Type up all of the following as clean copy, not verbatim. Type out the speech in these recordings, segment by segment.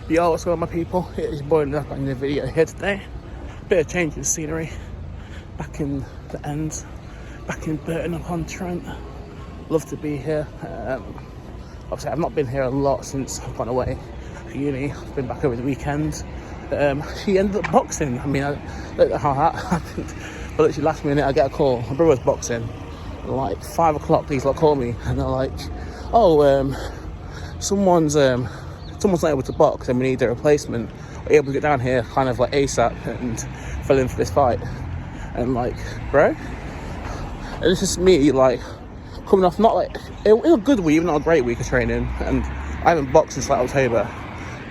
Yo, what's going on, my people? It is Burton back on the video here today. Bit of change in scenery. Back in the ends, back in Burton upon Trent. Love to be here. Obviously, I've not been here a lot since I've gone away to uni. I've been back over the weekend. She ended up boxing. I mean, I don't know how that happened, but literally last minute I get a call. My brother's boxing. Like 5 o'clock, these lot call me and they're like, "Oh, someone's not able to box and we need a replacement. Are you able to get down here kind of like ASAP and fill in for this fight?" And I'm like, bro? And this is me like coming off not like it was a good week, not a great week of training, and I haven't boxed since like October.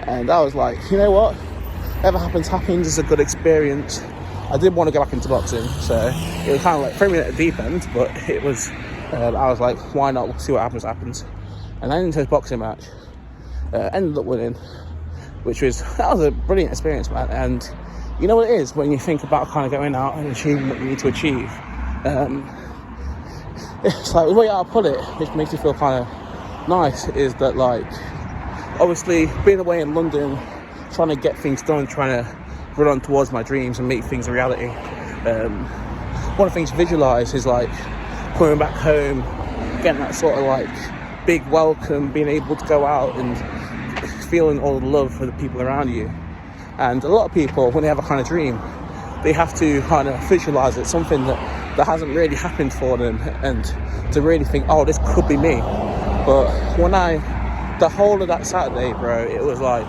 And I was like, you know what? Whatever happens. It's a good experience. I did want to go back into boxing, so it was kind of like throwing me at the deep end, but it was I was like, why not? We'll see what happens. And I entered this boxing match. Ended up winning, that was a brilliant experience, man. And you know what it is when you think about kind of going out and achieving what you need to achieve. It's like the way I put it, which makes you feel kind of nice, is that like obviously being away in London, trying to get things done, trying to run on towards my dreams and make things a reality. One of the things to visualise is like coming back home, getting that sort of like big welcome, being able to go out and feeling all the love for the people around you. And a lot of people, when they have a kind of dream, they have to kind of visualise it, something that hasn't really happened for them, and to really think, oh, this could be me. But the whole of that Saturday, bro, it was like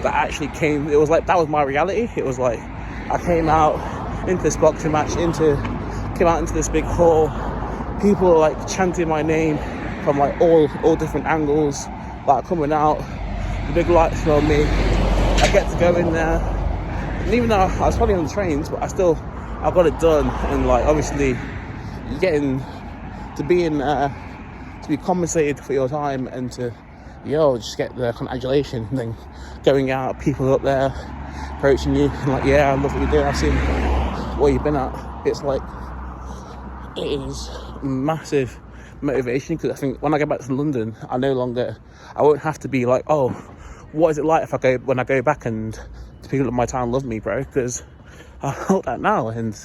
that actually came, it was like that was my reality. It was like I came out into this boxing match, came out into this big hall, people were like chanting my name from like all different angles, like coming out, the big lights on me. I get to go in there, and even though I was probably on the trains, but I got it done. And like obviously getting to be compensated for your time and to just get the congratulation, and then going out, people up there approaching you and like, yeah, I love what you're doing, I've seen where you've been at. It's like, it is massive motivation, because I think when I go back to London, I won't have to be like, oh, what is it like when I go back and the people of my town love me, bro? Because I felt that now, and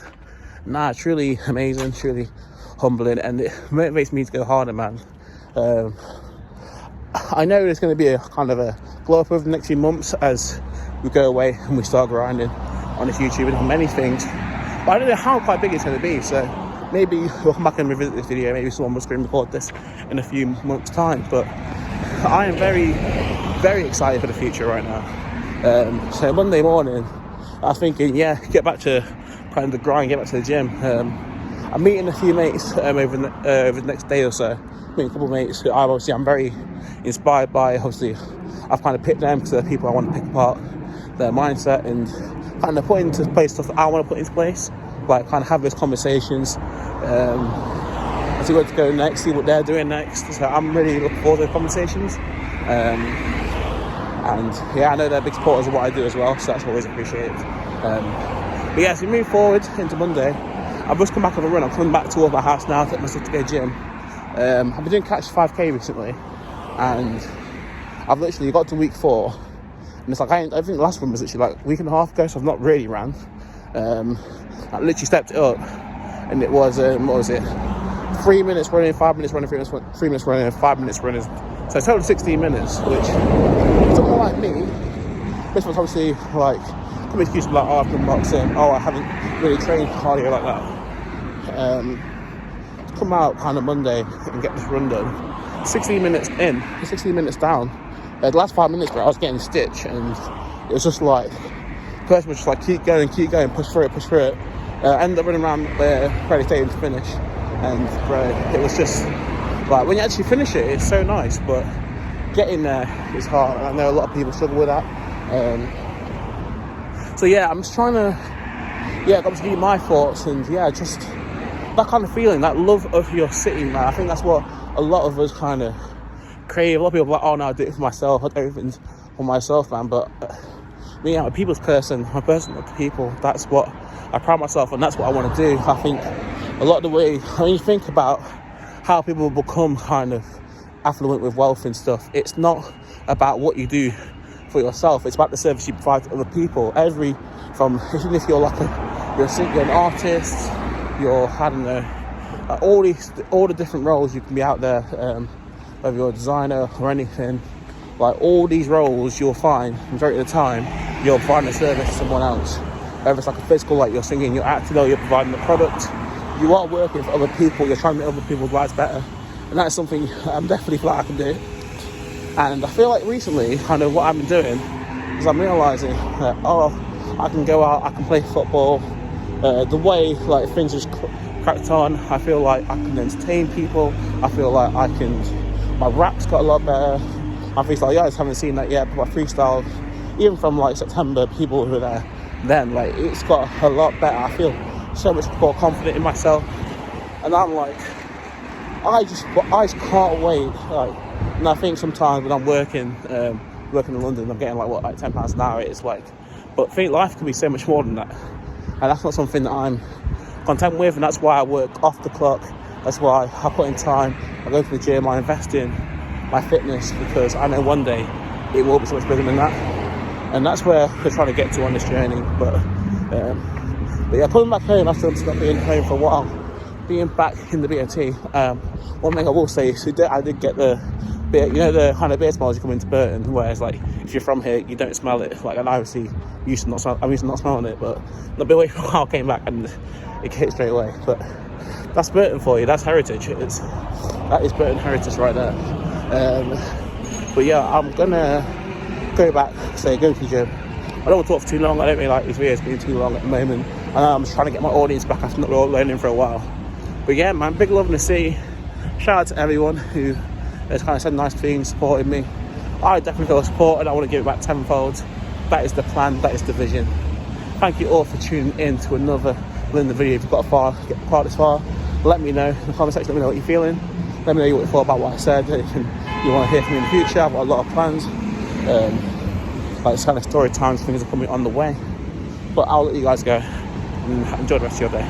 truly amazing, truly humbling, and it motivates me to go harder, man. I know there's going to be a kind of a glow up over the next few months as we go away and we start grinding on this YouTube and many things, but I don't know how quite big it's going to be, so maybe we'll come back and revisit this video. Maybe someone will screen record this in a few months' time. But I am very, very excited for the future right now. So Monday morning, I was thinking, get back to kind of the grind, get back to the gym. I'm meeting a few mates over the next day or so. Meeting a couple of mates who I'm very inspired by. Obviously, I've kind of picked them because they're people I want to pick apart their mindset and kind of put into place stuff that I want to put into place. Like kind of have those conversations, see where to go next, see what they're doing next. So I'm really looking forward to the conversations, and I know they're big supporters of what I do as well, so that's always appreciated. But as we move forward into Monday, I've just come back on a run. I'm coming back towards my house now, take myself to go gym. I've been doing Catch 5k recently, and I've literally got to week 4, and it's like I think the last one was literally like a week and a half ago, so I've not really ran. I literally stepped it up, and it was 3 minutes running, 5 minutes running, 3 minutes running, 5 minutes running. So total 16 minutes, which someone like me, this was obviously like some excuse like, oh, I've been boxing, oh, I haven't really trained cardio like that. To come out kind of Monday and get this run done, 16 minutes in, 16 minutes down. The last 5 minutes, bro, I was getting stitched, and it was just like, the person was just like, keep going, push through it. Ended up running around there, fairly stadium to finish. And bro, it was just like, when you actually finish it, it's so nice, but getting there is hard. And I know a lot of people struggle with that. So I'm just trying to, obviously give you my thoughts, and just that kind of feeling, that love of your city, man. I think that's what a lot of us kind of crave. A lot of people are like, oh no, I do it for myself, I do everything for myself, man. But me, I'm a people's person. I'm a person of the people. That's what I pride myself on. That's what I want to do. I think a lot of the way, when you think about how people become kind of affluent with wealth and stuff, it's not about what you do for yourself. It's about the service you provide to other people. Even if you're like you're an artist, you're, I don't know, all the different roles you can be out there, whether you're a designer or anything, like all these roles you'll find, majority of the time, you're providing a service to someone else. Whether it's like a physical, like you're singing, you're acting, or you're providing the product, you are working for other people, you're trying to make other people's lives better. And that's something I'm definitely glad I can do. And I feel like recently, kind of what I've been doing is I'm realising that, I can go out, I can play football. The way like things just cracked on, I feel like I can entertain people. I feel like my rap's got a lot better. My freestyle, you guys haven't seen that yet, but my freestyle, even from like September, people who were there then, like it's got a lot better. I feel so much more confident in myself. And I'm like, I just can't wait. Like, and I think sometimes when I'm working in London, I'm getting like £10 an hour. It's like, but I think life can be so much more than that, and that's not something that I'm content with. And that's why I work off the clock. That's why I put in time. I go to the gym. I invest in my fitness because I know one day it will be so much bigger than that. And that's where we're trying to get to on this journey. But yeah, coming back home after not being home for a while, being back in the BOT, one thing I will say is I did get the the kind of beer smells you come into Burton, whereas like if you're from here you don't smell it. Like, and I'm used to not smelling it, but I've been away for a while, came back and it hit straight away. But that's Burton for you. That's heritage. That is Burton heritage right there. But yeah, I'm gonna go back, go to the gym. I don't want to talk for too long. I don't really like these videos being too long at the moment. I'm just trying to get my audience back after not learning for a while. But yeah, man, big love in the sea. Shout out to everyone who has kind of said nice things, supported me. I definitely feel supported. I want to give it back tenfold. That is the plan. That is the vision. Thank you all for tuning in to another Linda video. If you've got quite this far, let me know in the comment section. Let me know what you're feeling. Let me know what you thought about what I said. Anything you want to hear from me in the future. I've got a lot of plans. Like kind of story times, things are coming on the way. But I'll let you guys go and enjoy the rest of your day.